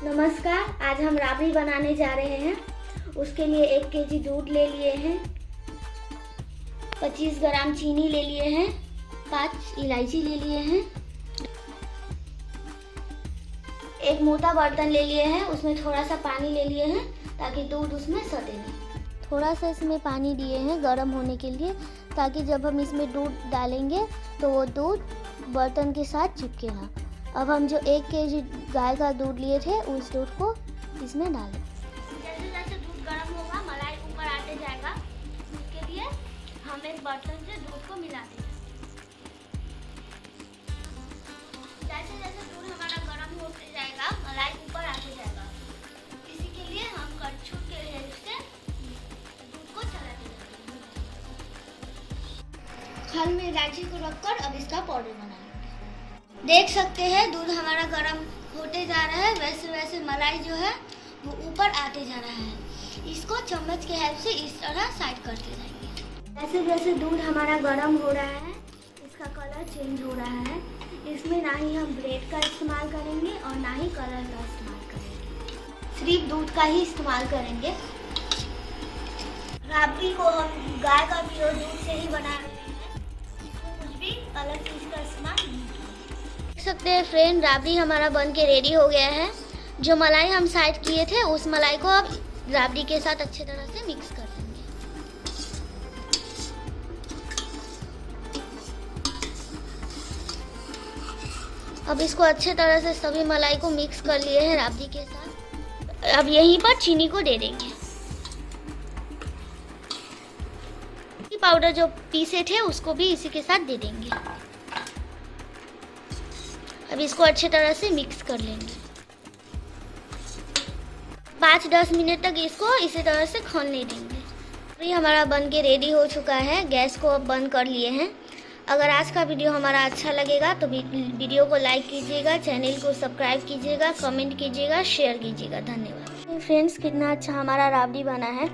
नमस्कार, आज हम राबड़ी बनाने जा रहे हैं। उसके लिए 1 केजी दूध ले लिए हैं, 25 ग्राम चीनी ले लिए हैं, 5 इलायची ले लिए हैं, एक मोटा बर्तन ले लिए हैं, उसमें थोड़ा सा पानी ले लिए हैं ताकि दूध उसमें सटे नहीं। थोड़ा सा इसमें पानी दिए हैं गर्म होने के लिए, ताकि जब हम इसमें दूध डालेंगे तो वो दूध बर्तन के साथ चिपके ना। अब हम जो 1 केजी गाय का दूध लिए थे उस दूध को इसमें डालें। जैसे जैसे दूध गर्म होगा मलाई ऊपर आते जाएगा, उसके लिए हम एक बर्तन से दूध को मिला देंगे। जैसे जैसे दूध हमारा गर्म होते जाएगा मलाई ऊपर आते जाएगा, इसी के लिए हम कड़छुल के हेल्प से दूध को चलाते जाएंगे। खल में इलायची को रखकर अब इसका पाउडर बनाएंगे। देख सकते हैं दूध हमारा गर्म होते जा रहा है, वैसे वैसे मलाई जो है वो ऊपर आते जा रहा है। इसको चम्मच के हेल्प से इस तरह साइड करते जाएंगे। जैसे जैसे दूध हमारा गर्म हो रहा है इसका कलर चेंज हो रहा है। इसमें ना ही हम ब्रेड का इस्तेमाल करेंगे और ना ही कलर का इस्तेमाल करेंगे, सिर्फ दूध का ही इस्तेमाल करेंगे। राबड़ी को हम गाय का प्योर दूध से ही बना रहे हैं, इसमें कुछ भी अलग चीज़ का इस्तेमाल नहीं। देख सकते हैं फ्रेंड, राबड़ी हमारा बन के रेडी हो गया है। जो मलाई हम साइड किए थे उस मलाई को अब राबड़ी के साथ अच्छे तरह से मिक्स कर देंगे। अब इसको अच्छे तरह से सभी मलाई को मिक्स कर लिए हैं राबड़ी के साथ। अब यहीं पर चीनी को दे देंगे। पाउडर जो पीसे थे उसको भी इसी के साथ दे देंगे। अब इसको अच्छे तरह से मिक्स कर लेंगे। 5-10 मिनट तक इसको इसी तरह से खौलने देंगे। अभी हमारा बन के रेडी हो चुका है। गैस को अब बंद कर लिए हैं। अगर आज का वीडियो हमारा अच्छा लगेगा तो वीडियो को लाइक कीजिएगा, चैनल को सब्सक्राइब कीजिएगा, कमेंट कीजिएगा, शेयर कीजिएगा। धन्यवाद। फ्रेंड्स, कितना अच्छा हमारा राबड़ी बना है।